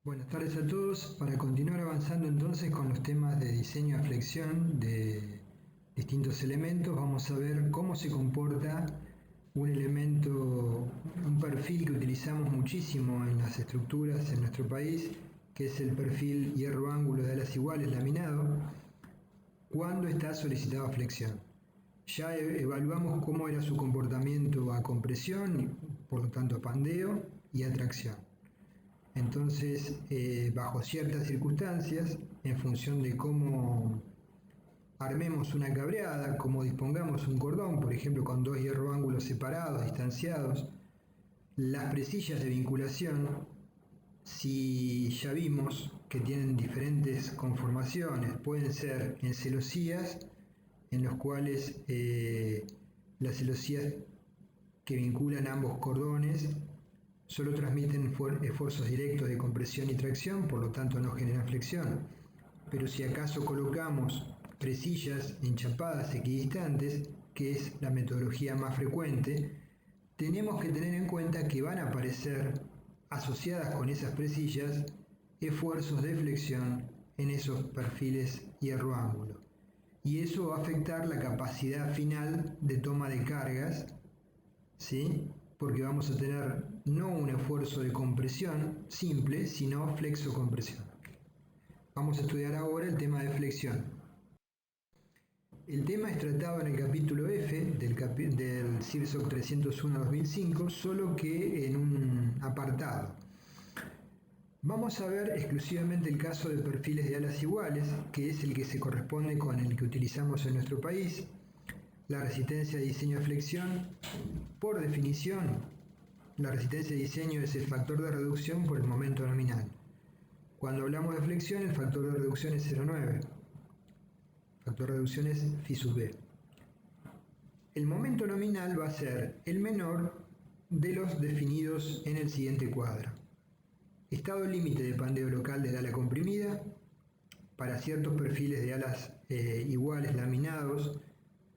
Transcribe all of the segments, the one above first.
Buenas tardes a todos. Para continuar avanzando entonces con los temas de diseño a flexión de distintos elementos, vamos a ver cómo se comporta un elemento, un perfil que utilizamos muchísimo en las estructuras en nuestro país, que es el perfil hierro-ángulo de alas iguales laminado, cuando está solicitado flexión. Ya evaluamos cómo era su comportamiento a compresión, por lo tanto a pandeo y a tracción. Entonces, bajo ciertas circunstancias, en función de cómo armemos una cabreada, cómo dispongamos un cordón, por ejemplo con dos hierroángulos separados, distanciados, las presillas de vinculación, si ya vimos que tienen diferentes conformaciones, pueden ser en celosías, en los cuales las celosías que vinculan ambos cordones solo transmiten esfuerzos directos de compresión y tracción, por lo tanto no generan flexión. Pero si acaso colocamos presillas enchapadas equidistantes, que es la metodología más frecuente, tenemos que tener en cuenta que van a aparecer asociadas con esas presillas esfuerzos de flexión en esos perfiles hierro-ángulo. Y eso va a afectar la capacidad final de toma de cargas, ¿sí? Porque vamos a tener no un esfuerzo de compresión simple, sino flexocompresión. Vamos a estudiar ahora el tema de flexión. El tema es tratado en el capítulo F del CIRSOC 301-2005, solo que en un apartado. Vamos a ver exclusivamente el caso de perfiles de alas iguales, que es el que se corresponde con el que utilizamos en nuestro país. La resistencia de diseño a flexión, por definición, la resistencia de diseño es el factor de reducción por el momento nominal. Cuando hablamos de flexión, el factor de reducción es 0,9. El factor de reducción es phi sub b. El momento nominal va a ser el menor de los definidos en el siguiente cuadro. Estado límite de pandeo local del ala comprimida. Para ciertos perfiles de alas iguales laminados,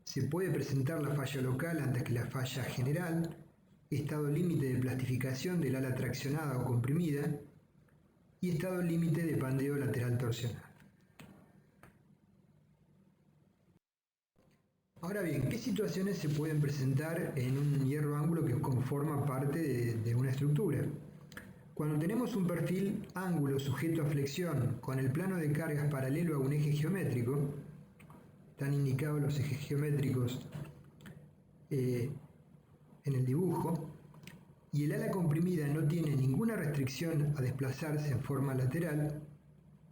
se puede presentar la falla local antes que la falla general. Estado límite de plastificación del ala traccionada o comprimida y estado límite de pandeo lateral torsional. Ahora bien, ¿qué situaciones se pueden presentar en un hierro ángulo que conforma parte de una estructura? Cuando tenemos un perfil ángulo sujeto a flexión con el plano de cargas paralelo a un eje geométrico, están indicados los ejes geométricos en el dibujo, y el ala comprimida no tiene ninguna restricción a desplazarse en forma lateral,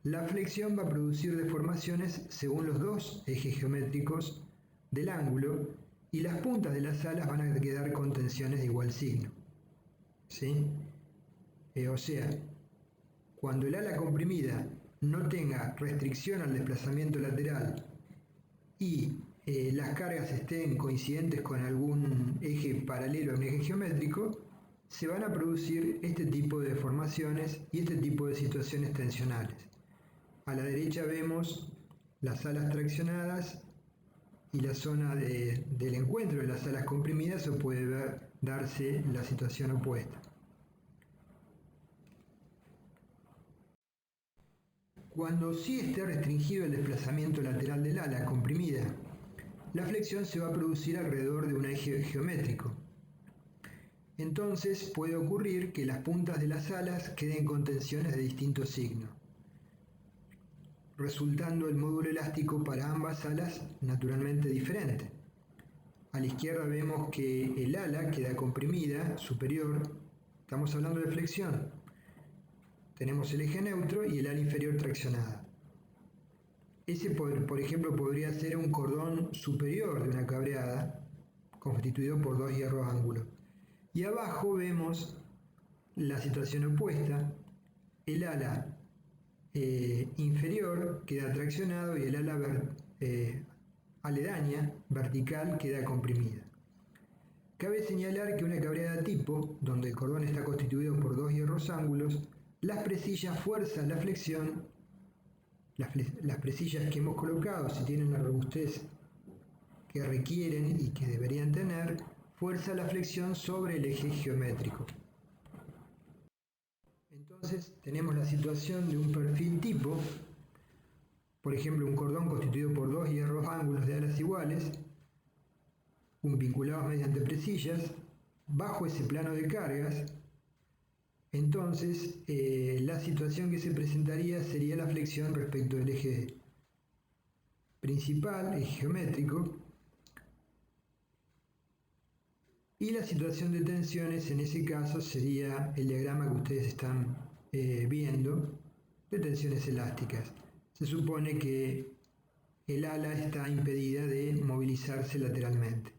la flexión va a producir deformaciones según los dos ejes geométricos del ángulo y las puntas de las alas van a quedar con tensiones de igual signo. ¿Sí? O sea, cuando el ala comprimida no tenga restricción al desplazamiento lateral y las cargas estén coincidentes con algún eje paralelo a un eje geométrico, se van a producir este tipo de deformaciones y este tipo de situaciones tensionales. A la derecha vemos las alas traccionadas y la zona del encuentro de las alas comprimidas, o puede darse la situación opuesta. Cuando sí esté restringido el desplazamiento lateral del ala comprimida, la flexión se va a producir alrededor de un eje geométrico. Entonces puede ocurrir que las puntas de las alas queden con tensiones de distinto signo, resultando el módulo elástico para ambas alas naturalmente diferente. A la izquierda vemos que el ala queda comprimida, superior, estamos hablando de flexión. Tenemos el eje neutro y el ala inferior traccionada. Ese, por ejemplo, podría ser un cordón superior de una cabreada, constituido por dos hierros ángulos. Y abajo vemos la situación opuesta, el ala inferior queda traccionado y el ala aledaña, vertical, queda comprimida. Cabe señalar que una cabreada tipo, donde el cordón está constituido por dos hierros ángulos, las presillas fuerzan la flexión, las presillas que hemos colocado, si tienen la robustez que requieren y que deberían tener, fuerza la flexión sobre el eje geométrico. Entonces, Entonces tenemos la situación de un perfil tipo, por ejemplo un cordón constituido por dos hierros ángulos de alas iguales, vinculados mediante presillas, bajo ese plano de cargas. Entonces la situación que se presentaría sería la flexión respecto del eje principal, eje geométrico, y la situación de tensiones en ese caso sería el diagrama que ustedes están viendo de tensiones elásticas. Se supone que el ala está impedida de movilizarse lateralmente.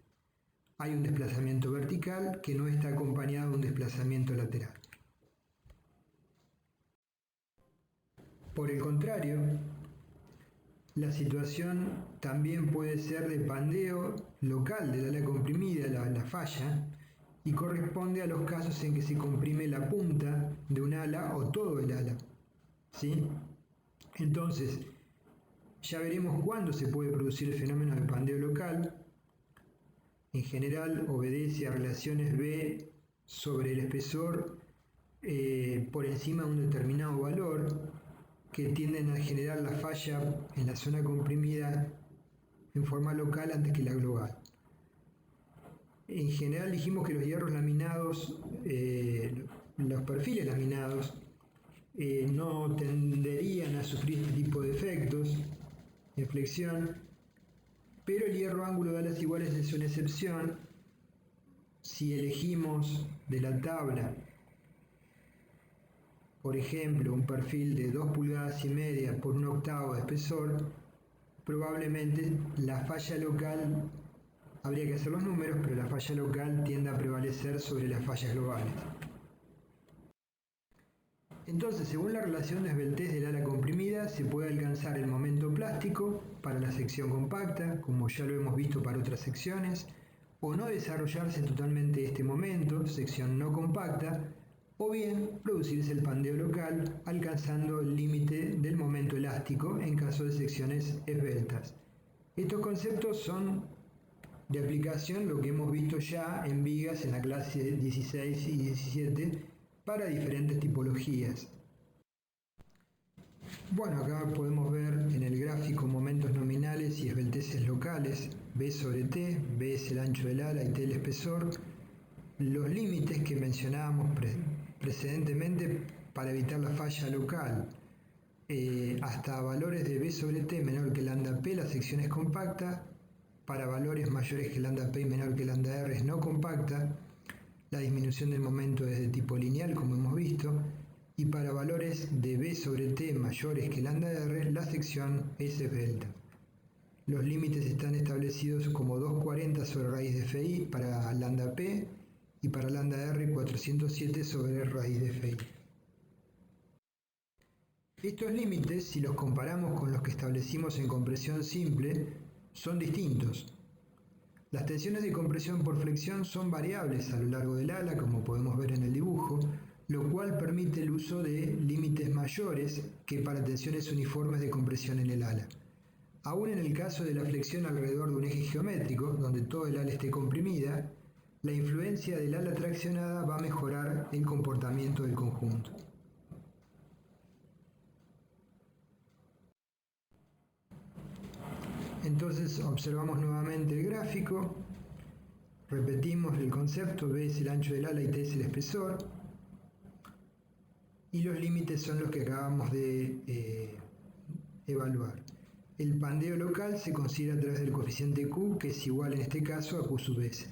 Hay un desplazamiento vertical que no está acompañado de un desplazamiento lateral. Por el contrario, la situación también puede ser de pandeo local del ala comprimida, la falla, y corresponde a los casos en que se comprime la punta de un ala o todo el ala, ¿sí? Entonces, ya veremos cuándo se puede producir el fenómeno de pandeo local. En general obedece a relaciones B sobre el espesor por encima de un determinado valor, que tienden a generar la falla en la zona comprimida en forma local antes que la global. En general dijimos que los hierros laminados, los perfiles laminados, no tenderían a sufrir este tipo de efectos de flexión, pero el hierro ángulo de alas iguales es una excepción. Si elegimos de la tabla, por ejemplo, un perfil de 2,5 pulgadas por 1/8 de espesor, probablemente la falla local, habría que hacer los números, pero la falla local tiende a prevalecer sobre las fallas globales. Entonces, según la relación de esbeltez del ala comprimida, se puede alcanzar el momento plástico para la sección compacta, como ya lo hemos visto para otras secciones, o no desarrollarse totalmente este momento, sección no compacta, o bien producirse el pandeo local alcanzando el límite del momento elástico en caso de secciones esbeltas. Estos conceptos son de aplicación lo que hemos visto ya en vigas en la clase 16 y 17 para diferentes tipologías. Bueno, acá podemos ver en el gráfico momentos nominales y esbelteces locales, B sobre T, B es el ancho del ala y T el espesor, los límites que mencionábamos precedentemente para evitar la falla local, hasta valores de B sobre T menor que lambda P la sección es compacta, para valores mayores que lambda P y menor que lambda R es no compacta, la disminución del momento es de tipo lineal como hemos visto, y para valores de B sobre T mayores que lambda R la sección es esbelta. Los límites están establecidos como 240 sobre raíz de Fi para lambda P y para lambda R 407 sobre raíz de Fi. Estos límites, si los comparamos con los que establecimos en compresión simple, son distintos. Las tensiones de compresión por flexión son variables a lo largo del ala, como podemos ver en el dibujo, lo cual permite el uso de límites mayores que para tensiones uniformes de compresión en el ala. Aún en el caso de la flexión alrededor de un eje geométrico, donde todo el ala esté comprimida, la influencia del ala traccionada va a mejorar el comportamiento del conjunto. Entonces observamos nuevamente el gráfico, repetimos el concepto, B es el ancho del ala y T es el espesor, y los límites son los que acabamos de evaluar. El pandeo local se considera a través del coeficiente Q, que es igual en este caso a Q sub S.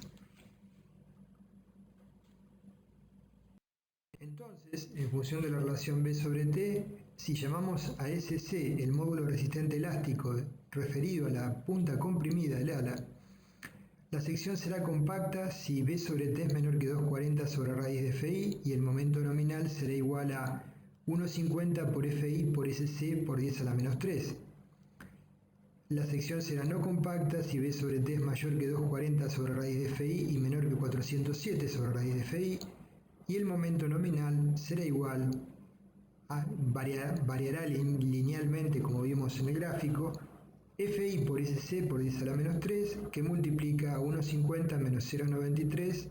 Entonces, en función de la relación B sobre T, si llamamos a SC el módulo resistente elástico referido a la punta comprimida del ala, la sección será compacta si B sobre T es menor que 240 sobre raíz de Fi y el momento nominal será igual a 1,50 por Fi por SC por 10 a la menos 3. La sección será no compacta si B sobre T es mayor que 240 sobre raíz de Fi y menor que 407 sobre raíz de Fi, y el momento nominal será igual a, variará linealmente como vimos en el gráfico, Fi por SC por 10 a la menos 3, que multiplica a 1,50 menos 0,93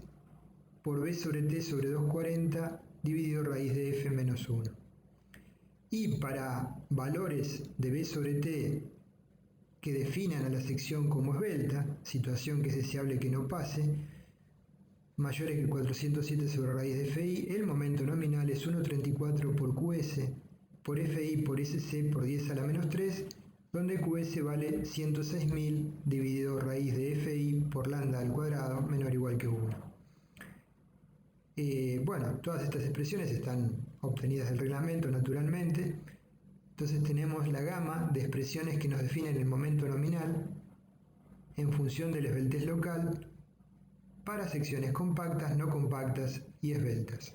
por B sobre T sobre 240 dividido raíz de f menos 1. Y para valores de b sobre t que definan a la sección como esbelta, situación que es deseable que no pase, mayores que 407 sobre raíz de fi, el momento nominal es 1,34 por qs por fi por sc por 10 a la menos 3, donde qs vale 106.000 dividido raíz de fi por lambda al cuadrado menor o igual que 1. Bueno, todas estas expresiones están obtenidas del reglamento naturalmente. Entonces tenemos la gama de expresiones que nos definen el momento nominal en función de la esbeltez local para secciones compactas, no compactas y esbeltas.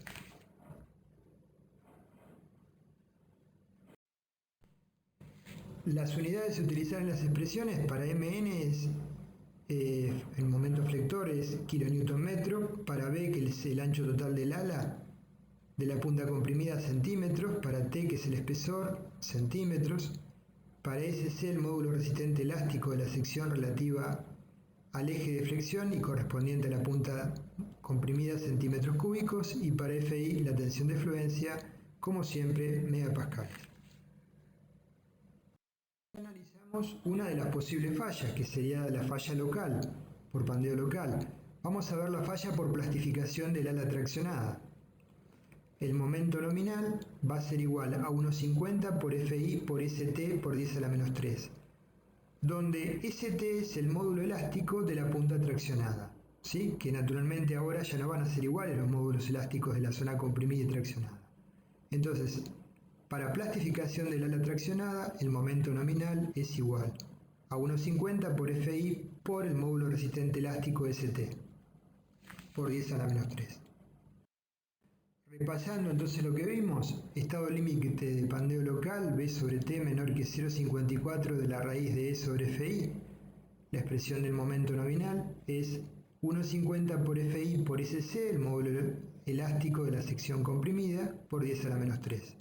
Las unidades a utilizar en las expresiones para Mn es el momento flector es kilonewton metro, para B que es el ancho total del ala de la punta comprimida centímetros, para T que es el espesor centímetros, para SC el módulo resistente elástico de la sección relativa al eje de flexión y correspondiente a la punta comprimida centímetros cúbicos, y para FI la tensión de fluencia, como siempre, megapascales. Analizamos una de las posibles fallas, que sería la falla local, por pandeo local. Vamos a ver la falla por plastificación del ala traccionada. El momento nominal va a ser igual a 1,50 por FI por ST por 10 a la menos 3, donde ST es el módulo elástico de la punta traccionada, ¿sí? Que naturalmente ahora ya no van a ser iguales los módulos elásticos de la zona comprimida y traccionada. Entonces, para plastificación del ala traccionada, el momento nominal es igual a 1,50 por FI por el módulo resistente elástico ST por 10 a la menos 3. Repasando entonces lo que vimos, estado límite de pandeo local, B sobre T menor que 0,54 de la raíz de E sobre FI. La expresión del momento nominal es 1,50 por FI por SC, el módulo elástico de la sección comprimida, por 10 a la menos 3.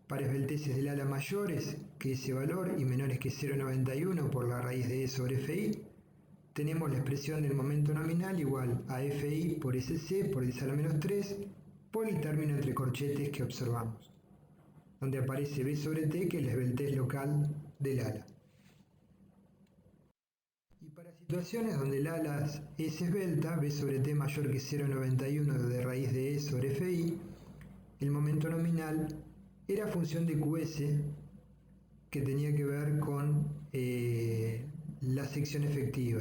Para esbelteces del ala mayores que ese valor y menores que 0,91 por la raíz de E sobre FI, tenemos la expresión del momento nominal igual a FI por SC por 10 a la menos 3 por el término entre corchetes que observamos, donde aparece B sobre T, que es la esbeltez local del ala. Y para situaciones donde el ala es esbelta, B sobre T mayor que 0,91 de raíz de E sobre FI, el momento nominal era función de QS, que tenía que ver con la sección efectiva.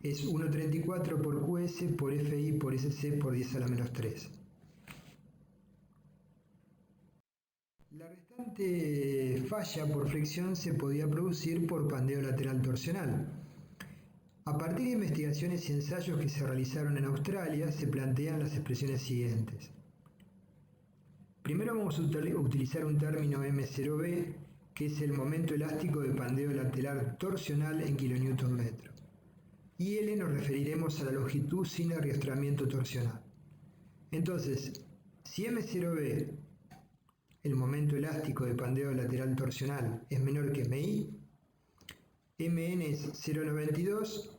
Es 1,34 por QS por FI por SC por 10 a la menos 3. La restante falla por flexión se podía producir por pandeo lateral torsional. A partir de investigaciones y ensayos que se realizaron en Australia, se plantean las expresiones siguientes. Primero vamos a utilizar un término M0B, que es el momento elástico de pandeo lateral torsional en kilonewton metro. Y L nos referiremos a la longitud sin arrastramiento torsional. Entonces, si M0B, el momento elástico de pandeo lateral torsional, es menor que MI, Mn es 0,92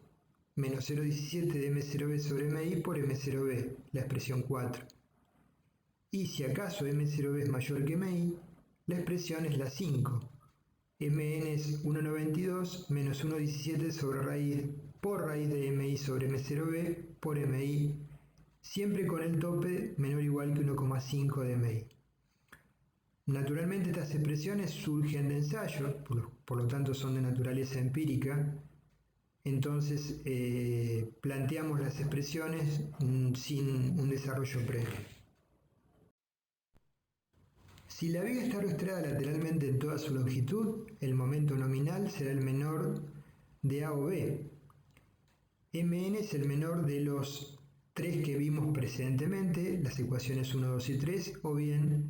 menos 0,17 de M0B sobre MI por M0B, la expresión 4. Y si acaso M0B es mayor que MI, la expresión es la 5. Mn es 1,92 menos 1,17 sobre raíz por raíz de MI sobre M0B por MI, siempre con el tope menor o igual que 1,5 de MI. Naturalmente estas expresiones surgen de ensayos, por lo tanto son de naturaleza empírica. Entonces planteamos las expresiones sin un desarrollo previo. Si la viga está arrastrada lateralmente en toda su longitud, el momento nominal será el menor de A o B. Mn es el menor de los tres que vimos precedentemente, las ecuaciones 1, 2 y 3, o bien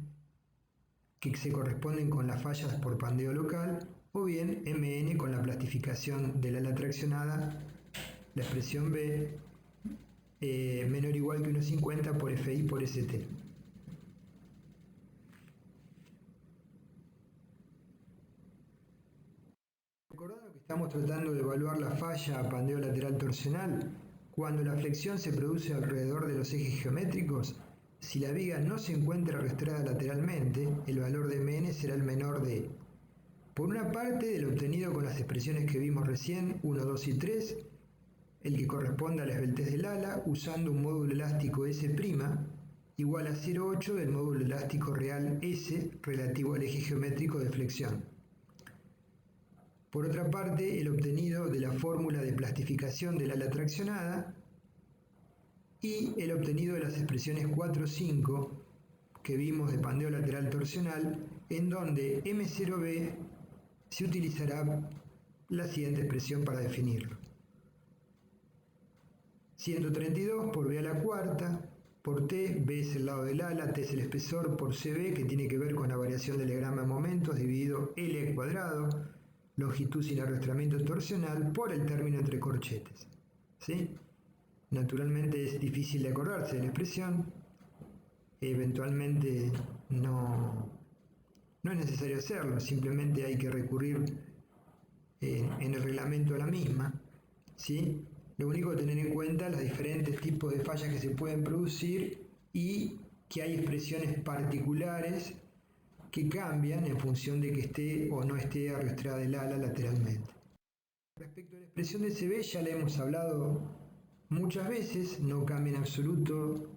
que se corresponden con las fallas por pandeo local, o bien Mn con la plastificación del ala traccionada, la expresión B menor o igual que 1,50 por Fi por St. Recordando que estamos tratando de evaluar la falla a pandeo lateral torsional, cuando la flexión se produce alrededor de los ejes geométricos, Si la viga no se encuentra arrastrada lateralmente, el valor de Mn será el menor de, por una parte, del obtenido con las expresiones que vimos recién, 1, 2 y 3, el que corresponde a la esbeltez del ala, usando un módulo elástico S', igual a 0,8 del módulo elástico real S relativo al eje geométrico de flexión. Por otra parte, el obtenido de la fórmula de plastificación del ala traccionada y el obtenido de las expresiones 4, 5 que vimos de pandeo lateral torsional, en donde M0B se utilizará la siguiente expresión para definirlo. 132 por B a la cuarta, por T, B es el lado del ala, T es el espesor, por CB, que tiene que ver con la variación del diagrama de momentos, dividido L al cuadrado, longitud sin arrastramiento torsional, por el término entre corchetes. ¿Sí? Naturalmente es difícil de acordarse de la expresión, eventualmente no es necesario hacerlo, simplemente hay que recurrir en el reglamento a la misma, ¿sí? Lo único que tener en cuenta los diferentes tipos de fallas que se pueden producir y que hay expresiones particulares que cambian en función de que esté o no esté arrastrada el ala lateralmente. Respecto a la expresión de CB ya la hemos hablado muchas veces, no cambia en absoluto.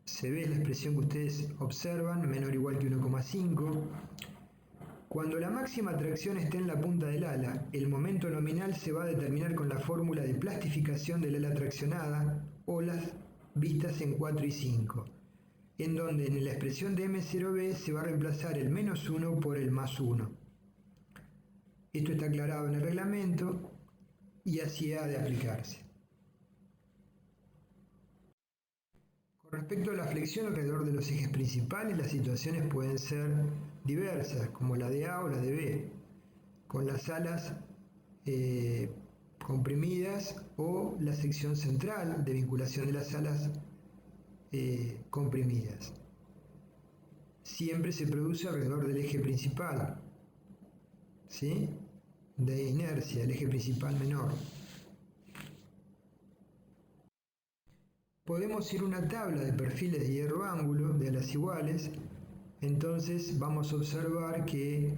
CB es la expresión que ustedes observan, menor o igual que 1,5. Cuando la máxima tracción esté en la punta del ala, el momento nominal se va a determinar con la fórmula de plastificación del ala traccionada, o las vistas en 4 y 5, en donde en la expresión de M0B se va a reemplazar el menos 1 por el más 1. Esto está aclarado en el reglamento y así ha de aplicarse. Con respecto a la flexión alrededor de los ejes principales, las situaciones pueden ser diversas, como la de A o la de B, con las alas comprimidas o la sección central de vinculación de las alas comprimidas. Siempre se produce alrededor del eje principal, ¿sí? De inercia, el eje principal menor. Podemos ir a una tabla de perfiles de hierro ángulo de alas iguales, entonces vamos a observar que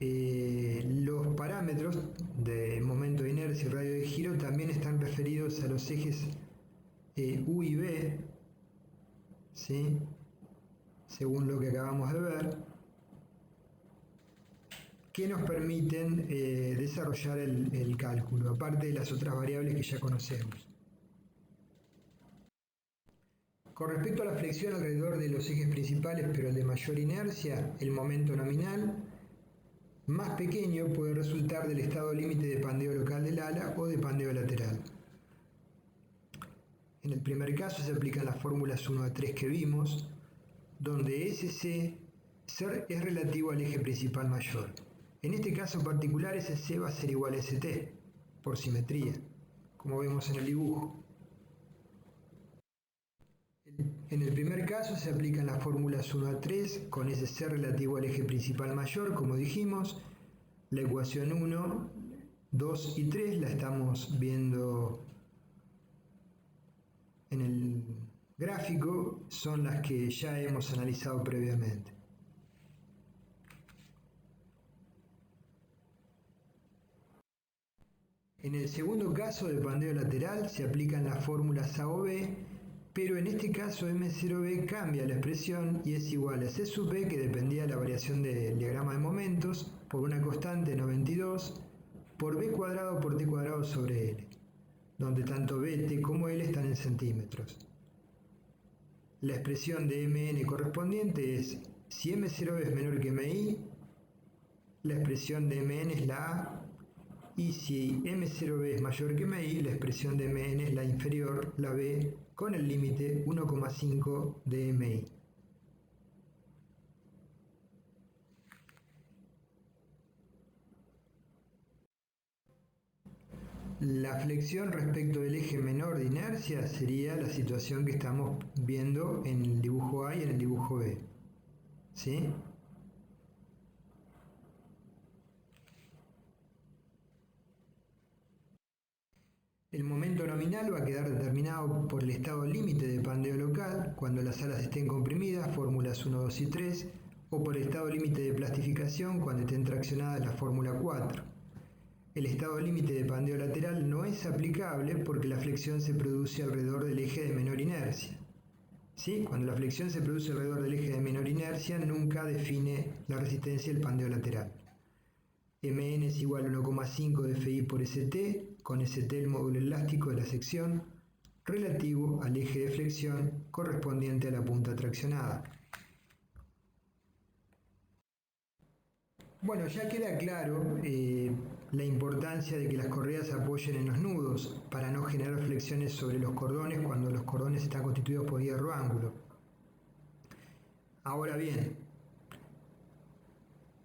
los parámetros de momento de inercia y radio de giro también están referidos a los ejes U y B, ¿sí? Según lo que acabamos de ver, que nos permiten desarrollar el cálculo, aparte de las otras variables que ya conocemos. Con respecto a la flexión alrededor de los ejes principales, pero el de mayor inercia, el momento nominal más pequeño puede resultar del estado límite de pandeo local del ala o de pandeo lateral. En el primer caso se aplican las fórmulas 1 a 3 que vimos, donde SC es relativo al eje principal mayor. En este caso particular, SC va a ser igual a ST, por simetría, como vemos en el dibujo. En el primer caso se aplican las fórmulas 1 a 3 con SC relativo al eje principal mayor, como dijimos. La ecuación 1, 2 y 3 la estamos viendo en el gráfico, son las que ya hemos analizado previamente. En el segundo caso de pandeo lateral se aplican las fórmulas A o B, pero en este caso M0B cambia la expresión y es igual a C sub B, que dependía de la variación del diagrama de momentos, por una constante 92, por B cuadrado por T cuadrado sobre L, donde tanto B, T como L están en centímetros. La expresión de Mn correspondiente es, si M0B es menor que MI, la expresión de Mn es la A, y si M0B es mayor que MI, la expresión de Mn es la inferior, la B, con el límite 1,5 de MI. La flexión respecto del eje menor de inercia sería la situación que estamos viendo en el dibujo A y en el dibujo B. ¿Sí? El momento nominal va a quedar determinado por el estado límite de pandeo local, cuando las alas estén comprimidas, fórmulas 1, 2 y 3, o por el estado límite de plastificación, cuando estén traccionadas la fórmula 4. El estado límite de pandeo lateral no es aplicable porque la flexión se produce alrededor del eje de menor inercia. ¿Sí? Cuando la flexión se produce alrededor del eje de menor inercia, nunca define la resistencia del pandeo lateral. Mn es igual a 1,5 de Fi por St, con St el módulo elástico de la sección, relativo al eje de flexión correspondiente a la punta traccionada. Bueno, ya queda claro la importancia de que las correas apoyen en los nudos para no generar flexiones sobre los cordones cuando los cordones están constituidos por hierro ángulo. Ahora bien,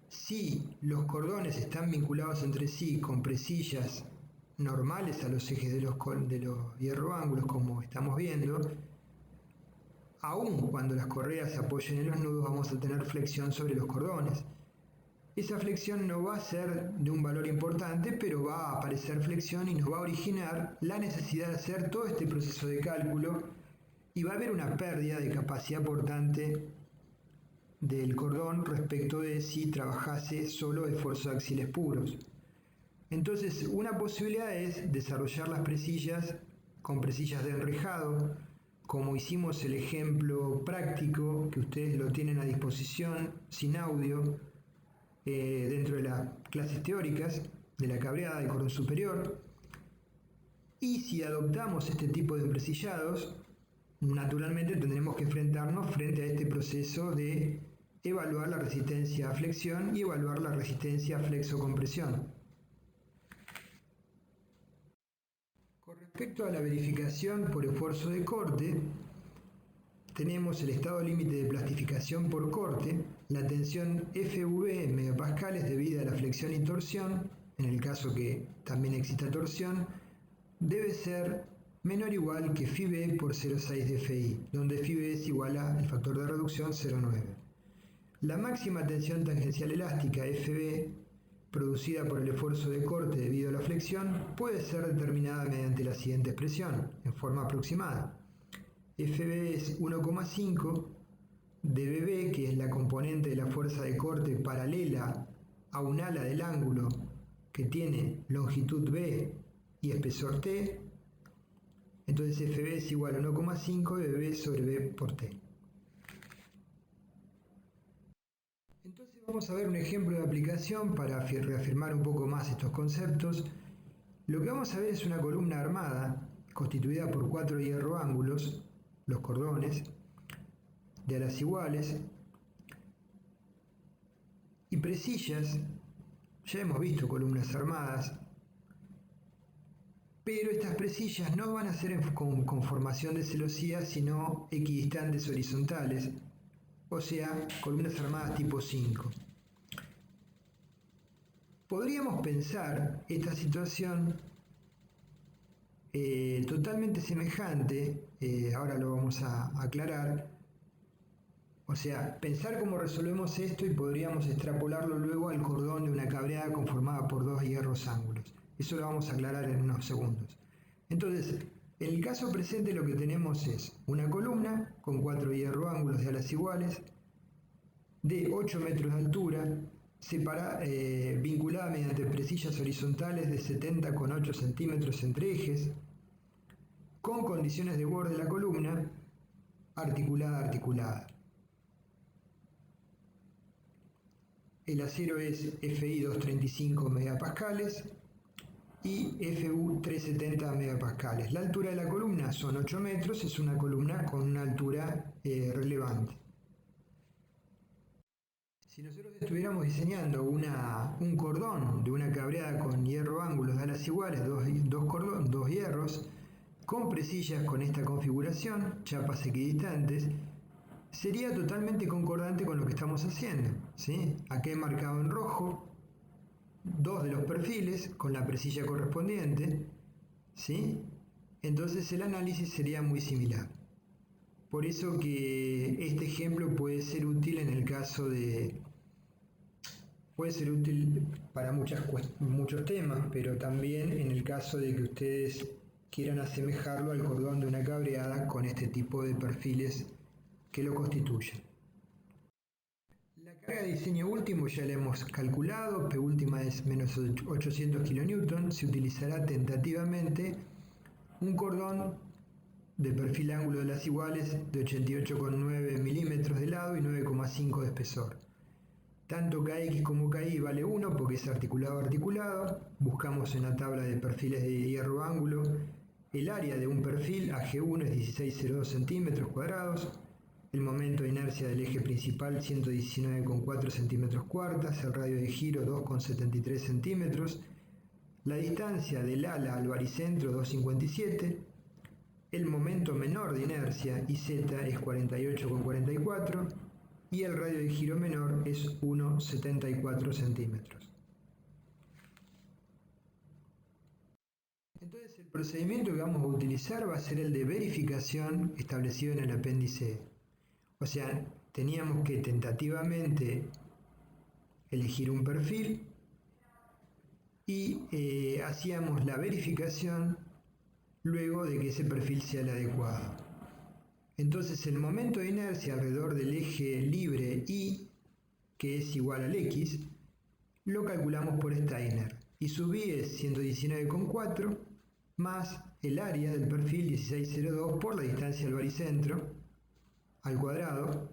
si los cordones están vinculados entre sí con presillas normales a los ejes de los hierro ángulos, como estamos viendo, aun cuando las correas apoyen en los nudos vamos a tener flexión sobre los cordones. Esa flexión no va a ser de un valor importante, pero va a aparecer flexión y nos va a originar la necesidad de hacer todo este proceso de cálculo y va a haber una pérdida de capacidad portante del cordón respecto de si trabajase solo esfuerzos axiales puros. Entonces, una posibilidad es desarrollar las presillas con presillas de enrejado, como hicimos el ejemplo práctico, que ustedes lo tienen a disposición sin audio, dentro de las clases teóricas de la cabreada del cordón superior. Y si adoptamos este tipo de empresillados, naturalmente tendremos que enfrentarnos frente a este proceso de evaluar la resistencia a flexión y evaluar la resistencia a flexocompresión. Con respecto a la verificación por esfuerzo de corte, tenemos el estado límite de plastificación por corte, la tensión FV en megapascales debida a la flexión y torsión, en el caso que también exista torsión, debe ser menor o igual que FIB por 0,6 de FI, donde FIB es igual al factor de reducción 0,9. La máxima tensión tangencial elástica FB, producida por el esfuerzo de corte debido a la flexión, puede ser determinada mediante la siguiente expresión, en forma aproximada. FB es 1,5 de BB, que es la componente de la fuerza de corte paralela a un ala del ángulo que tiene longitud B y espesor T. Entonces FB es igual a 1,5 de BB sobre B por T. Entonces vamos a ver un ejemplo de aplicación para reafirmar un poco más estos conceptos. Lo que vamos a ver es una columna armada constituida por 4 hierro ángulos, los cordones, de alas iguales, y presillas. Ya hemos visto columnas armadas, pero estas presillas no van a ser con conformación de celosía, sino equidistantes horizontales, o sea, columnas armadas tipo 5. Podríamos pensar esta situación totalmente semejante, ahora lo vamos a aclarar, o sea, pensar cómo resolvemos esto y podríamos extrapolarlo luego al cordón de una cabreada conformada por 2 hierros ángulos. Eso lo vamos a aclarar en unos segundos. Entonces, en el caso presente lo que tenemos es una columna con 4 hierro ángulos de alas iguales, de 8 metros de altura, vinculada mediante presillas horizontales de 70,8 centímetros entre ejes, con condiciones de borde de la columna, articulada. El acero es FI 235 megapascales y FU 370 megapascales. La altura de la columna son 8 metros, es una columna con una altura relevante. Si nosotros estuviéramos diseñando un cordón de una cabreada con hierro ángulos de alas iguales, dos hierros, con presillas con esta configuración, chapas equidistantes, sería totalmente concordante con lo que estamos haciendo, ¿sí? Aquí he marcado en rojo 2 de los perfiles con la presilla correspondiente, ¿sí? Entonces el análisis sería muy similar. Por eso que este ejemplo puede ser útil en el caso de... Puede ser útil para muchos temas, pero también en el caso de que ustedes quieran asemejarlo al cordón de una cabreada con este tipo de perfiles que lo constituyen. La carga de diseño último ya la hemos calculado, P última es menos 800 kN, se utilizará tentativamente un cordón de perfil ángulo de las iguales de 88,9 milímetros de lado y 9,5 de espesor. Tanto KX como KY vale 1 porque es articulado a articulado. Buscamos en la tabla de perfiles de hierro ángulo. El área de un perfil AG1 es 16,02 centímetros cuadrados. El momento de inercia del eje principal 119,4 centímetros cuartas. El radio de giro 2,73 centímetros. La distancia del ala al baricentro 2,57. El momento menor de inercia IZ es 48,44 y el radio de giro menor es 1,74 centímetros. Entonces el procedimiento que vamos a utilizar va a ser el de verificación establecido en el apéndice. O sea, teníamos que tentativamente elegir un perfil y hacíamos la verificación luego de que ese perfil sea el adecuado. Entonces el momento de inercia alrededor del eje libre Y, que es igual al X, lo calculamos por Steiner. Y su Y es 119,4 más el área del perfil 16,02 por la distancia al baricentro al cuadrado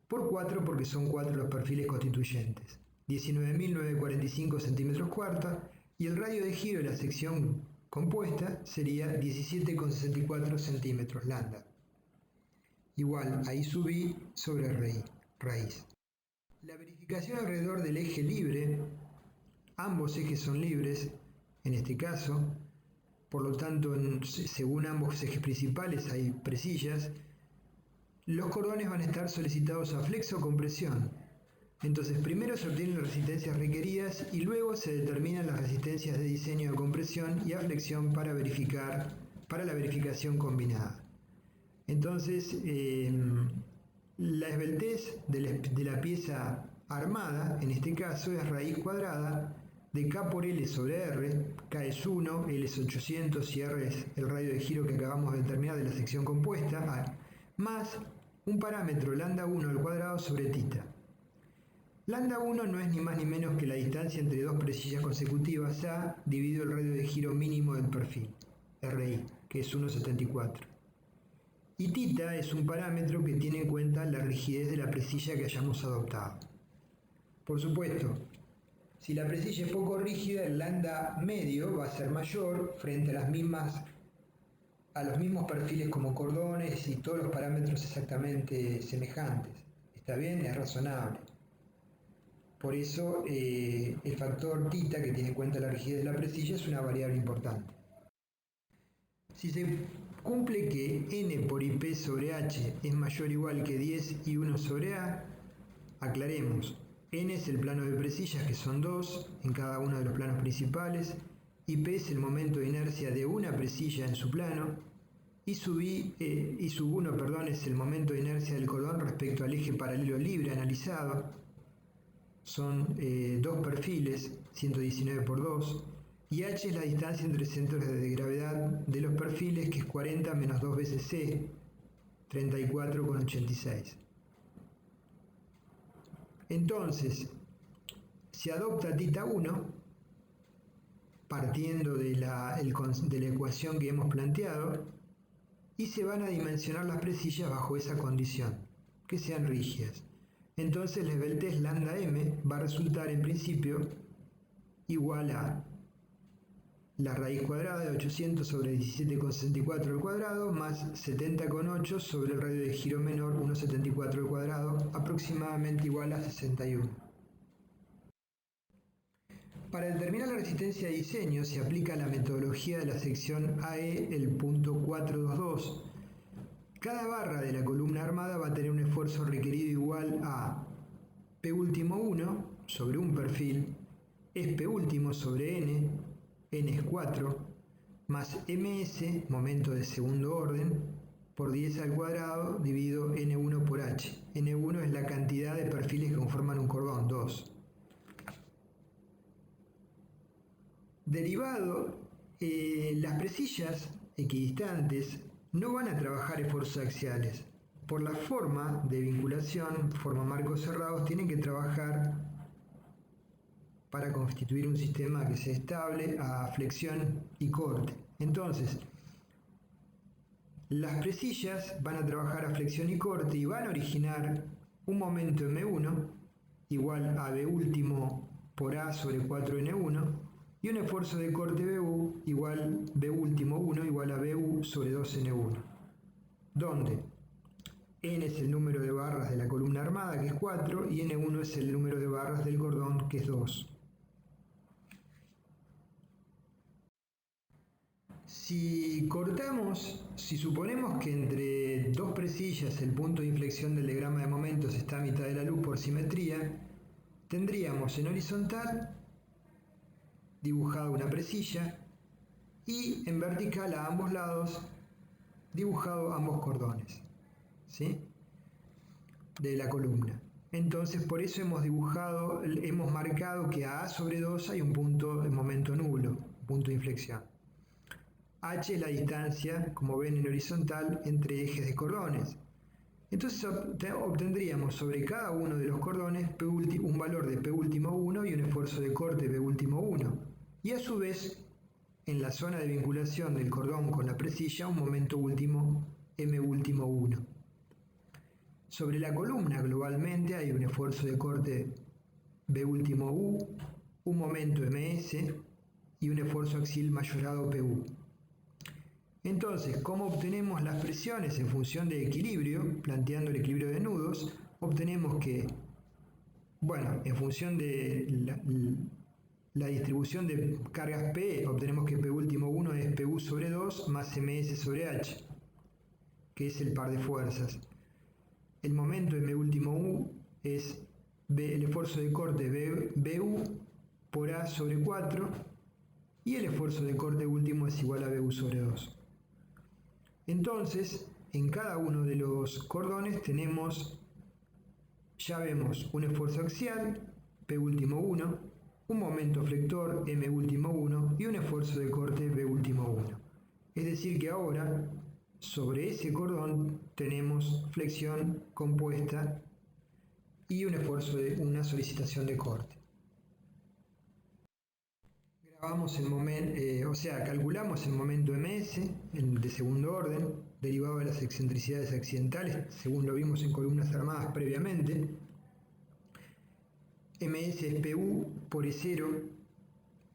por 4 porque son 4 los perfiles constituyentes. 19.945 centímetros cuartos y el radio de giro de la sección compuesta sería 17,64 centímetros lambda, igual a I sub I sobre raíz. La verificación alrededor del eje libre, ambos ejes son libres en este caso, por lo tanto según ambos ejes principales hay presillas, los cordones van a estar solicitados a flexo o compresión. Entonces primero se obtienen las resistencias requeridas y luego se determinan las resistencias de diseño de compresión y a flexión para la verificación combinada. Entonces la esbeltez de la pieza armada, en este caso, es raíz cuadrada de K por L sobre R, K es 1, L es 800 y R es el radio de giro que acabamos de determinar de la sección compuesta, más un parámetro lambda 1 al cuadrado sobre θ. Lambda 1 no es ni más ni menos que la distancia entre dos presillas consecutivas A dividido el radio de giro mínimo del perfil, RI, que es 1,74. Y θ es un parámetro que tiene en cuenta la rigidez de la presilla que hayamos adoptado. Por supuesto, si la presilla es poco rígida, el lambda medio va a ser mayor frente a los mismos perfiles como cordones y todos los parámetros exactamente semejantes. ¿Está bien? Es razonable. Por eso el factor θ, que tiene en cuenta la rigidez de la presilla, es una variable importante. Si se cumple que n por ip sobre h es mayor o igual que 10 y 1 sobre a, aclaremos, n es el plano de presillas, que son 2 en cada uno de los planos principales, ip es el momento de inercia de una presilla en su plano, y sub 1 es el momento de inercia del cordón respecto al eje paralelo libre analizado. Son dos perfiles, 119 por 2, y h es la distancia entre centros de gravedad de los perfiles, que es 40 menos 2 veces c, 34,86. Entonces, se adopta θ1 partiendo de la ecuación que hemos planteado y se van a dimensionar las presillas bajo esa condición, que sean rígidas. Entonces la esbeltez lambda m va a resultar en principio igual a la raíz cuadrada de 800 sobre 17,64 al cuadrado más 70,8 sobre el radio de giro menor 1,74 al cuadrado, aproximadamente igual a 61. Para determinar la resistencia de diseño se aplica la metodología de la sección AE, el punto 422. Cada barra de la columna armada va a tener un esfuerzo requerido igual a P último 1 sobre un perfil, es P último sobre N es 4, más MS, momento de segundo orden, por 10 al cuadrado dividido N1 por H. N1 es la cantidad de perfiles que conforman un cordón, 2. Derivado, las presillas equidistantes no van a trabajar esfuerzos axiales. Por la forma de vinculación, forma marcos cerrados, tienen que trabajar para constituir un sistema que sea estable a flexión y corte. Entonces, las presillas van a trabajar a flexión y corte y van a originar un momento M1 igual a B último por A sobre 4N1 y un esfuerzo de corte BU igual B último 1 igual a BU sobre 2N1, donde N es el número de barras de la columna armada, que es 4, y N1 es el número de barras del cordón, que es 2. Si cortamos, si suponemos que entre dos presillas el punto de inflexión del diagrama de momentos está a mitad de la luz por simetría, tendríamos en horizontal dibujado una presilla y en vertical a ambos lados dibujado ambos cordones, ¿sí?, de la columna. Entonces por eso hemos marcado que a sobre 2 hay un punto de momento nulo, punto de inflexión. H es la distancia, como ven en horizontal, entre ejes de cordones. Entonces obtendríamos sobre cada uno de los cordones un valor de P último 1 y un esfuerzo de corte P último 1. Y a su vez, en la zona de vinculación del cordón con la presilla, un momento último M último 1. Sobre la columna globalmente hay un esfuerzo de corte B último U, un momento MS y un esfuerzo axial mayorado PU. Entonces, ¿cómo obtenemos las presiones en función de equilibrio? Planteando el equilibrio de nudos, obtenemos que, bueno, en función de la distribución de cargas P, obtenemos que P último 1 es PU sobre 2 más MS sobre H, que es el par de fuerzas. El momento M último U es el esfuerzo de corte BU por A sobre 4 y el esfuerzo de corte último es igual a BU sobre 2. Entonces, en cada uno de los cordones ya vemos un esfuerzo axial, P último 1, un momento flector, M último 1, y un esfuerzo de corte, B último 1. Es decir que ahora, sobre ese cordón, tenemos flexión compuesta y un esfuerzo de una solicitación de corte. Calculamos el momento MS de segundo orden, derivado de las excentricidades accidentales, según lo vimos en columnas armadas previamente. MS es PU por E0,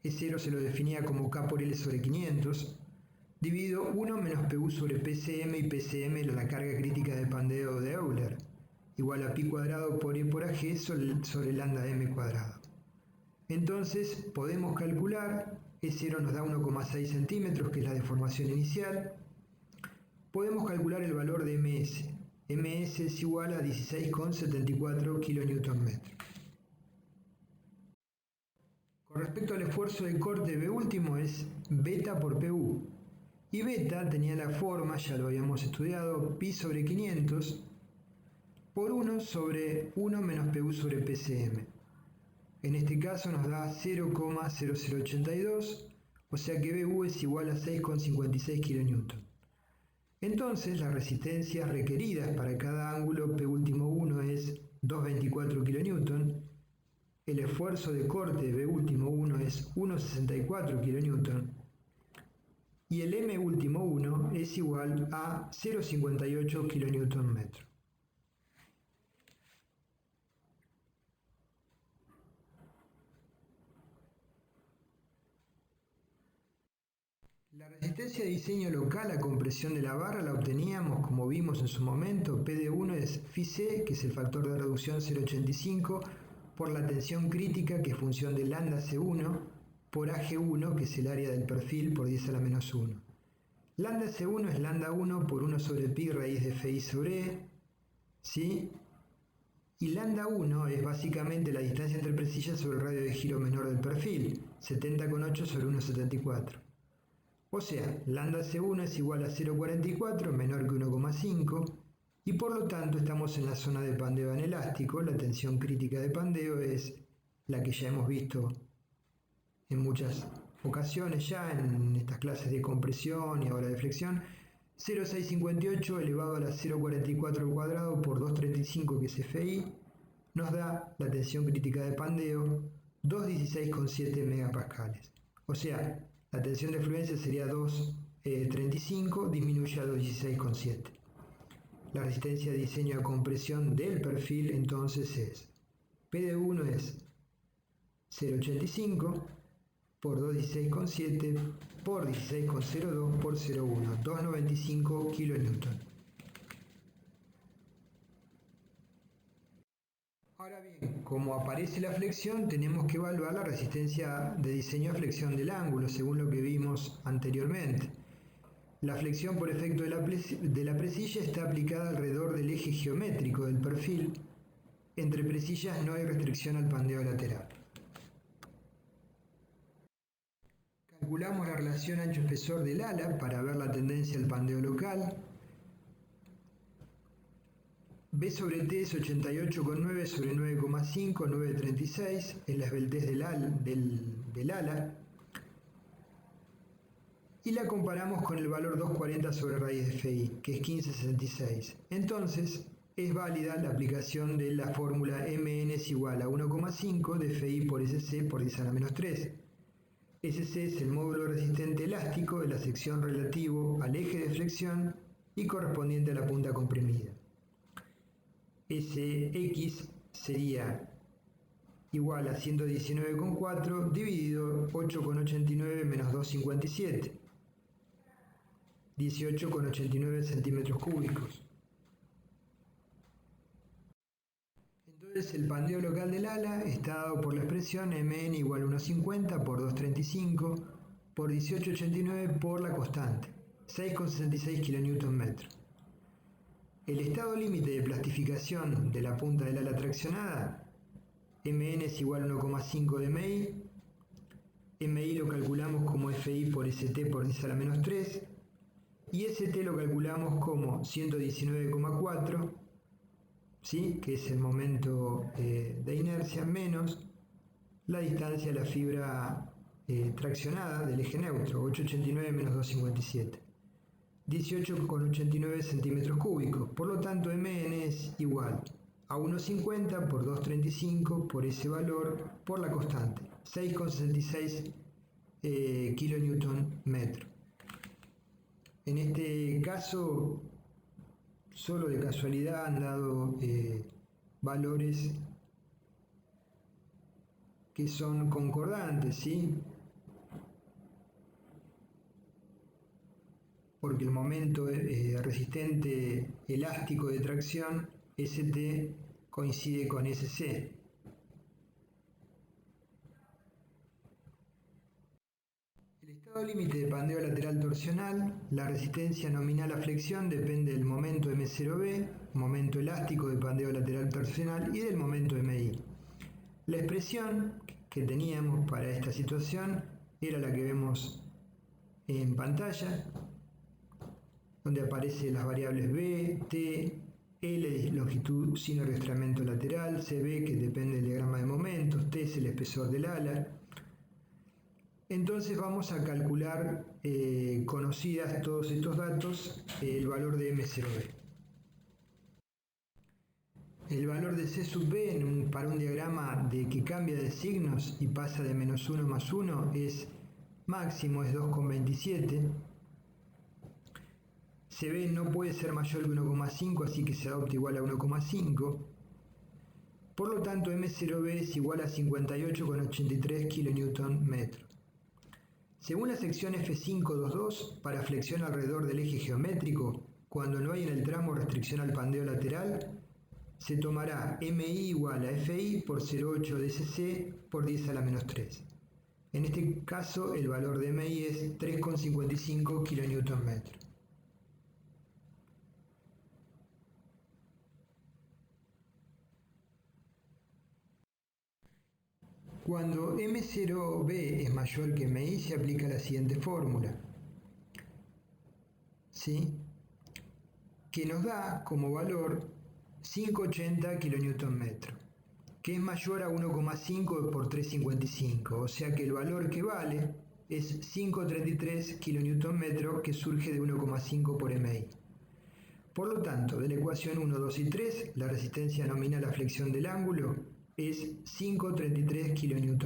E0 se lo definía como K por L sobre 500, dividido 1 menos PU sobre PCM, y PCM es la carga crítica de pandeo de Euler, igual a pi cuadrado por E por AG sobre lambda M cuadrado. Entonces podemos calcular, E0 nos da 1,6 centímetros, que es la deformación inicial. Podemos calcular el valor de MS. MS es igual a 16,74 kN/m. Con respecto al esfuerzo de corte B último es beta por PU. Y beta tenía la forma, ya lo habíamos estudiado, pi sobre 500 por 1 sobre 1 menos PU sobre PCM. En este caso nos da 0,0082, o sea que BU es igual a 6,56 kN. Entonces las resistencias requeridas para cada ángulo P último 1 es 224 kN, el esfuerzo de corte B último 1 es 1,64 kN y el M último 1 es igual a 0,58 kN/m. La resistencia de diseño local a compresión de la barra la obteníamos, como vimos en su momento, P de 1 es Φc, que es el factor de reducción 0,85, por la tensión crítica, que es función de lambda C1, por AG1, que es el área del perfil, por 10 a la menos 1. Lambda C1 es lambda 1 por 1 sobre pi raíz de Fi sobre E, ¿sí? Y lambda 1 es básicamente la distancia entre presillas sobre el radio de giro menor del perfil, 70,8 sobre 1,74. O sea, lambda C1 es igual a 0,44, menor que 1,5, y por lo tanto estamos en la zona de pandeo anelástico. La tensión crítica de pandeo es la que ya hemos visto en muchas ocasiones ya en estas clases de compresión y ahora de flexión. 0,658 elevado a la 0,44 al cuadrado por 235, que es FI, nos da la tensión crítica de pandeo 216,7 megapascales. O sea, la tensión de fluencia sería 235, disminuye a 216,7. La resistencia de diseño a compresión del perfil entonces es PD1 es 0,85 por 216,7 por 16,02 por 0,1, 295 kN. Ahora bien, como aparece la flexión, tenemos que evaluar la resistencia de diseño a flexión del ángulo, según lo que vimos anteriormente. La flexión por efecto de la presilla está aplicada alrededor del eje geométrico del perfil. Entre presillas no hay restricción al pandeo lateral. Calculamos la relación ancho-espesor del ala para ver la tendencia al pandeo local. B sobre T es 88,9 sobre 9,5, 9,36, es la esbeltez del ala. Y la comparamos con el valor 240 sobre raíz de FI, que es 15,66. Entonces, es válida la aplicación de la fórmula Mn es igual a 1,5 de FI por SC por 10 a la menos 3. SC es el módulo resistente elástico de la sección relativo al eje de flexión y correspondiente a la punta comprimida. Sx sería igual a 119,4 dividido 8,89 menos 2,57, 18,89 centímetros cúbicos. Entonces el pandeo local del ala está dado por la expresión Mn igual a 1,50 por 2,35 por 18,89 por la constante, 6,66 kN. El estado límite de plastificación de la punta del ala traccionada, Mn es igual a 1,5 de MI, MI lo calculamos como FI por ST por 10 a la menos 3, y ST lo calculamos como 119,4, ¿sí? Que es el momento de inercia, menos la distancia de la fibra traccionada del eje neutro, 8,89 menos 2,57. 18,89 centímetros cúbicos. Por lo tanto, Mn es igual a 1,50 por 2,35 por ese valor por la constante, 6,66 kN/metro. En este caso, solo de casualidad han dado valores que son concordantes, ¿sí? Porque el momento resistente elástico de tracción, ST, coincide con SC. El estado límite de pandeo lateral torsional, la resistencia nominal a flexión depende del momento M0B, momento elástico de pandeo lateral torsional y del momento MI. La expresión que teníamos para esta situación era la que vemos en pantalla, donde aparecen las variables B, T, L de longitud sin arrastramiento lateral, CB que depende del diagrama de momentos, T es el espesor del ala. Entonces vamos a calcular, conocidas todos estos datos, el valor de M0B. El valor de C sub B para un diagrama de que cambia de signos y pasa de menos 1 más 1 es máximo, es 2,27. CB no puede ser mayor que 1,5, así que se adopta igual a 1,5. Por lo tanto, M0B es igual a 58,83 kN/m. Según la sección F522, para flexión alrededor del eje geométrico, cuando no hay en el tramo restricción al pandeo lateral, se tomará MI igual a FI por 0,8 de SC por 10 a la menos 3. En este caso, el valor de MI es 3,55 kN/m. Cuando M0B es mayor que MI se aplica la siguiente fórmula, ¿sí? Que nos da como valor 5,80 kN/m, que es mayor a 1,5 por 3,55, o sea que el valor que vale es 5,33 kN, que surge de 1,5 por MI. Por lo tanto, de la ecuación 1, 2 y 3, la resistencia nominal a flexión del ángulo es 5,33 kN.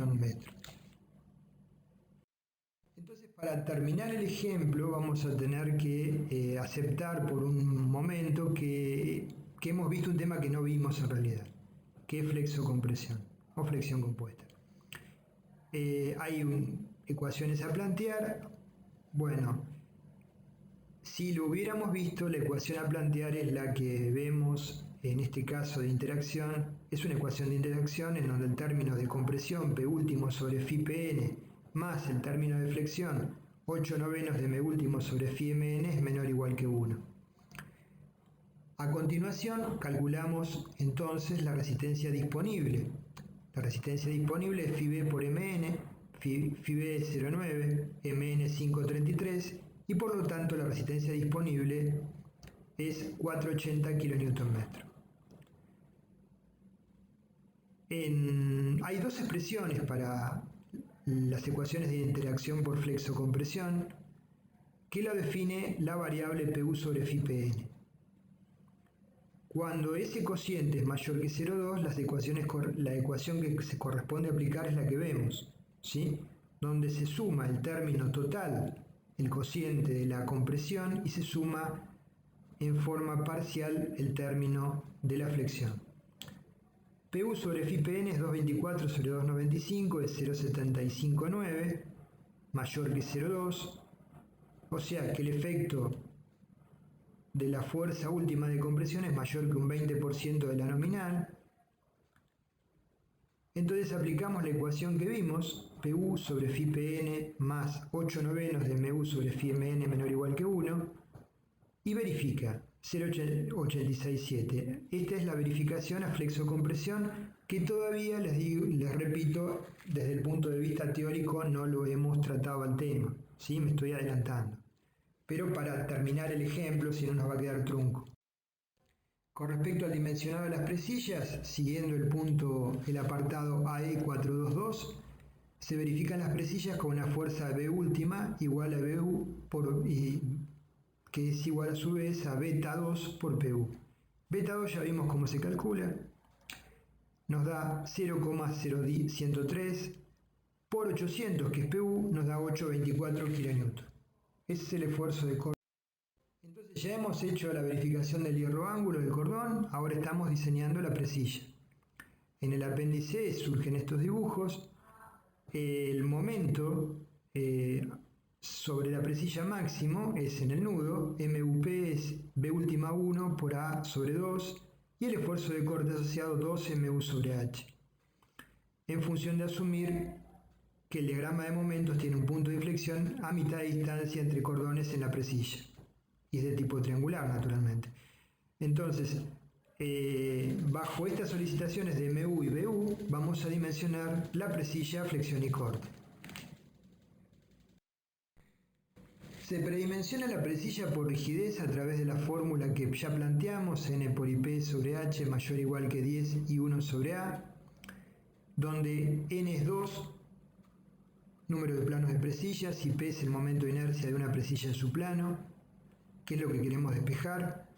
Entonces, para terminar el ejemplo, vamos a tener que aceptar por un momento que hemos visto un tema que no vimos en realidad, que es flexocompresión o flexión compuesta. Hay ecuaciones a plantear. Bueno, si lo hubiéramos visto, la ecuación a plantear es la que vemos en este caso de interacción. Es una ecuación de interacción en donde el término de compresión P último sobre phi Pn más el término de flexión 8/9 de m último sobre phi Mn es menor o igual que 1. A continuación calculamos entonces la resistencia disponible. La resistencia disponible es phi B por Mn, phi B es 0,9, Mn 5,33 y por lo tanto la resistencia disponible es 480 kN. Hay dos expresiones para las ecuaciones de interacción por flexocompresión que lo define la variable Pu sobre phi Pn. Cuando ese cociente es mayor que 0,2, la ecuación que se corresponde aplicar es la que vemos, ¿sí? Donde se suma el término total, el cociente de la compresión, y se suma en forma parcial el término de la flexión. Pu sobre phi Pn es 2,24 sobre 2,95, es 0,759, mayor que 0,2, o sea que el efecto de la fuerza última de compresión es mayor que un 20% de la nominal. Entonces aplicamos la ecuación que vimos, Pu sobre phi Pn más 8/9 de Mu sobre phi Mn menor o igual que 1, y verifica 0,867. Esta es la verificación a flexocompresión que todavía les repito, desde el punto de vista teórico no lo hemos tratado al tema, ¿sí? Me estoy adelantando. Pero para terminar el ejemplo, si no nos va a quedar trunco. Con respecto al dimensionado de las presillas, siguiendo el apartado AE422, se verifican las presillas con una fuerza B última igual a Bu que es igual a su vez a beta 2 por Pu. Beta 2 ya vimos cómo se calcula. Nos da 0,0103 por 800, que es Pu, nos da 8,24 kN. Ese es el esfuerzo de corte. Entonces ya hemos hecho la verificación del hierro ángulo del cordón, ahora estamos diseñando la presilla. En el apéndice surgen estos dibujos. El momento sobre la presilla máximo es en el nudo, MUP es B última 1 por A sobre 2 y el esfuerzo de corte asociado 2 MU sobre H. En función de asumir que el diagrama de momentos tiene un punto de inflexión a mitad de distancia entre cordones en la presilla. Y es de tipo triangular, naturalmente. Entonces, bajo estas solicitaciones de MU y BU, vamos a dimensionar la presilla, flexión y corte. Se predimensiona la presilla por rigidez a través de la fórmula que ya planteamos, N por IP sobre H mayor o igual que 10 y 1 sobre A, donde N es 2, número de planos de presillas, y P es el momento de inercia de una presilla en su plano, que es lo que queremos despejar,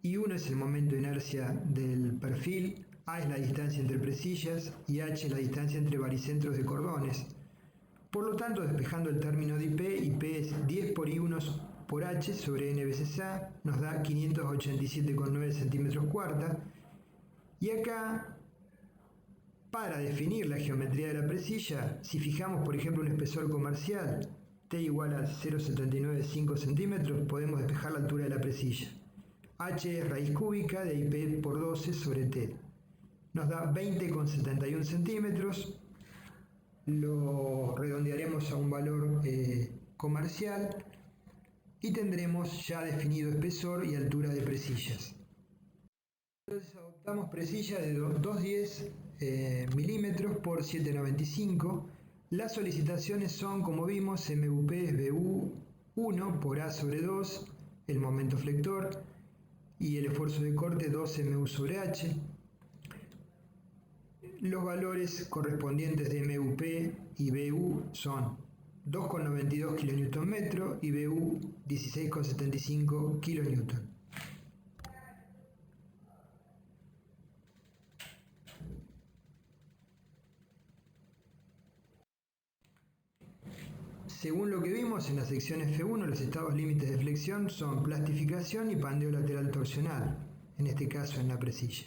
y 1 es el momento de inercia del perfil, A es la distancia entre presillas y H es la distancia entre baricentros de cordones. Por lo tanto, despejando el término de IP es 10 por I1 por H sobre N veces A, nos da 587,9 centímetros cuarta, y acá, para definir la geometría de la presilla, si fijamos por ejemplo un espesor comercial, T igual a 0,795 centímetros, podemos despejar la altura de la presilla. H es raíz cúbica de IP por 12 sobre T. Nos da 20,71 centímetros. Lo redondearemos a un valor comercial y tendremos ya definido espesor y altura de presillas. Entonces adoptamos presilla de 210 milímetros por 7,95. Las solicitaciones son, como vimos, MUP es BU 1 por A sobre 2, el momento flector, y el esfuerzo de corte 2 MU sobre H. Los valores correspondientes de MUP y BU son 2,92 kN y BU 16,75 kN. Según lo que vimos en la sección F1, los estados límites de flexión son plastificación y pandeo lateral torsional, en este caso en la presilla.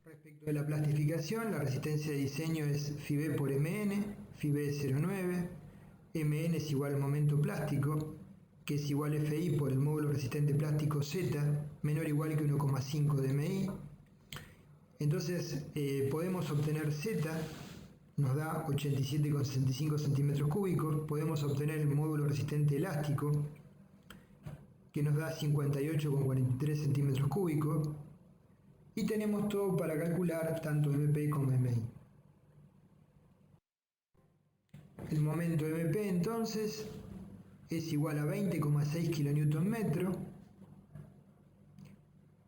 Respecto de la plastificación, la resistencia de diseño es Φb por Mn, Φb es 0,9, Mn es igual al momento plástico, que es igual a Fi por el módulo resistente plástico Z, menor o igual que 1,5 de Mi. Entonces podemos obtener Z, nos da 87,65 centímetros cúbicos, podemos obtener el módulo resistente elástico, que nos da 58,43 centímetros cúbicos, y tenemos todo para calcular tanto MP como MI. El momento MP entonces es igual a 20,6 kN,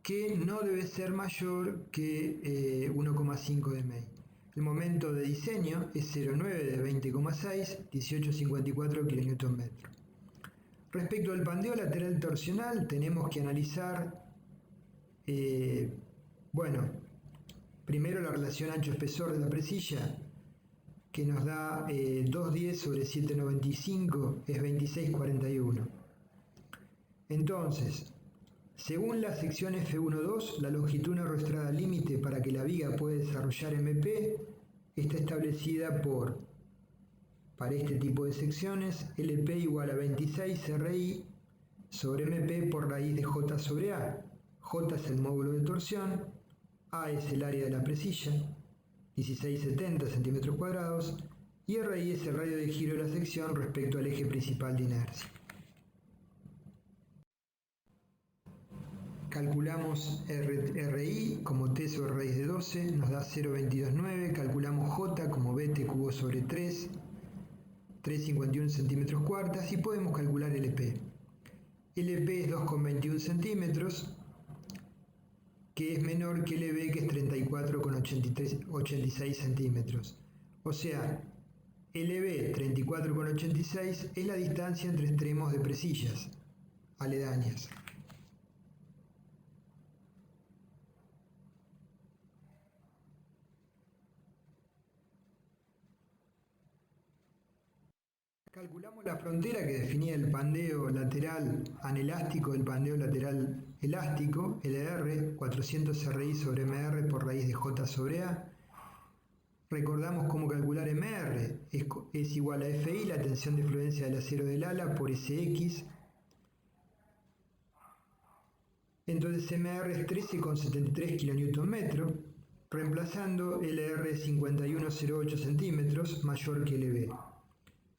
que no debe ser mayor que 1,5 de MI. El momento de diseño es 0,9 de 20,6, 18,54 kN. Respecto al pandeo lateral torsional, tenemos que analizar, primero la relación ancho-espesor de la presilla, que nos da 210 sobre 795, es 26,41. Entonces, según la sección F1.2, la longitud no arrostrada límite para que la viga pueda desarrollar MP está establecida para este tipo de secciones, LP igual a 26 RI sobre MP por raíz de J sobre A. J es el módulo de torsión, A es el área de la presilla, 1670 centímetros cuadrados, y RI es el radio de giro de la sección respecto al eje principal de inercia. Calculamos RI como T sobre raíz de 12, nos da 0,229, calculamos J como BT cubo sobre 3, 3,51 centímetros cuartas, y podemos calcular LP. LP es 2,21 centímetros, que es menor que LB, que es 34,86 centímetros. O sea, LB 34,86 es la distancia entre extremos de presillas aledañas. Calculamos la frontera que definía el pandeo lateral anelástico del pandeo lateral elástico, LR, 400 RI sobre MR por raíz de J sobre A. Recordamos cómo calcular MR, es igual a FI, la tensión de fluencia del acero del ala, por SX. Entonces MR es 13,73 kN, reemplazando LR 51,08 centímetros, mayor que LB.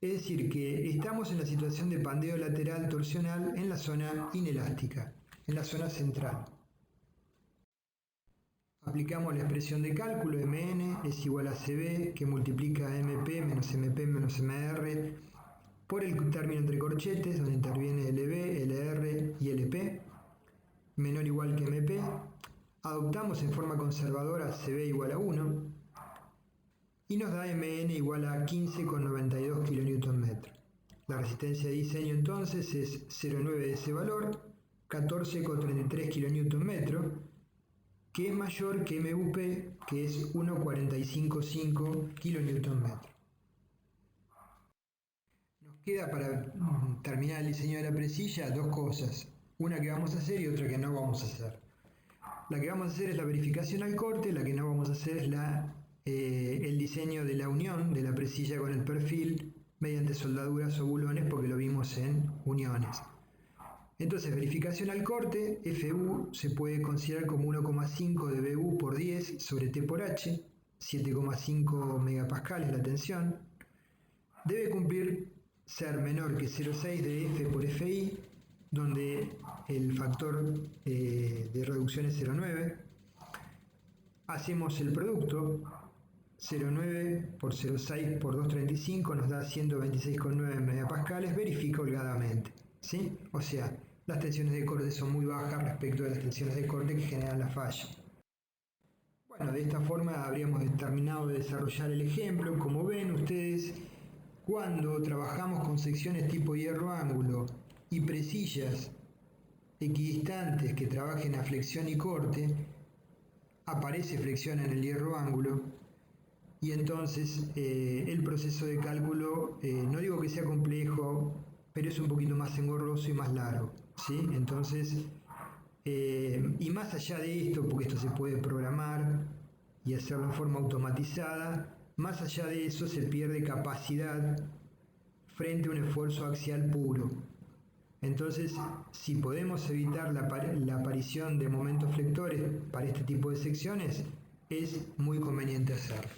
Es decir, que estamos en la situación de pandeo lateral torsional en la zona inelástica, en la zona central. Aplicamos la expresión de cálculo, Mn es igual a Cb, que multiplica MP menos MR por el término entre corchetes, donde interviene LB, LR y LP, menor o igual que MP. Adoptamos en forma conservadora Cb igual a 1, y nos da Mn igual a 15,92 kN. La resistencia de diseño entonces es 0,9 de ese valor, 14,33 kN, que es mayor que MUP, que es 1,455 kN. Nos queda para terminar el diseño de la presilla dos cosas, una que vamos a hacer y otra que no vamos a hacer. La que vamos a hacer es la verificación al corte, la que no vamos a hacer es el diseño de la unión de la presilla con el perfil mediante soldaduras o bulones, porque lo vimos en uniones. Entonces, verificación al corte, FU se puede considerar como 1,5 de BU por 10 sobre T por H, 7,5 megapascales la tensión. Debe cumplir ser menor que 0,6 de F por FI, donde el factor de reducción es 0,9. Hacemos el producto, 0,9 por 0,6 por 235 nos da 126,9 megapascales, verifica holgadamente, ¿sí? O sea, las tensiones de corte son muy bajas respecto de las tensiones de corte que generan la falla. Bueno, de esta forma habríamos terminado de desarrollar el ejemplo. Como ven ustedes, cuando trabajamos con secciones tipo hierro ángulo y presillas equidistantes que trabajen a flexión y corte, aparece flexión en el hierro ángulo y entonces el proceso de cálculo, no digo que sea complejo, pero es un poquito más engorroso y más largo, ¿sí? Entonces, y más allá de esto, porque esto se puede programar y hacerlo en forma automatizada, más allá de eso se pierde capacidad frente a un esfuerzo axial puro. Entonces, si podemos evitar la aparición de momentos flectores para este tipo de secciones, es muy conveniente hacerlo.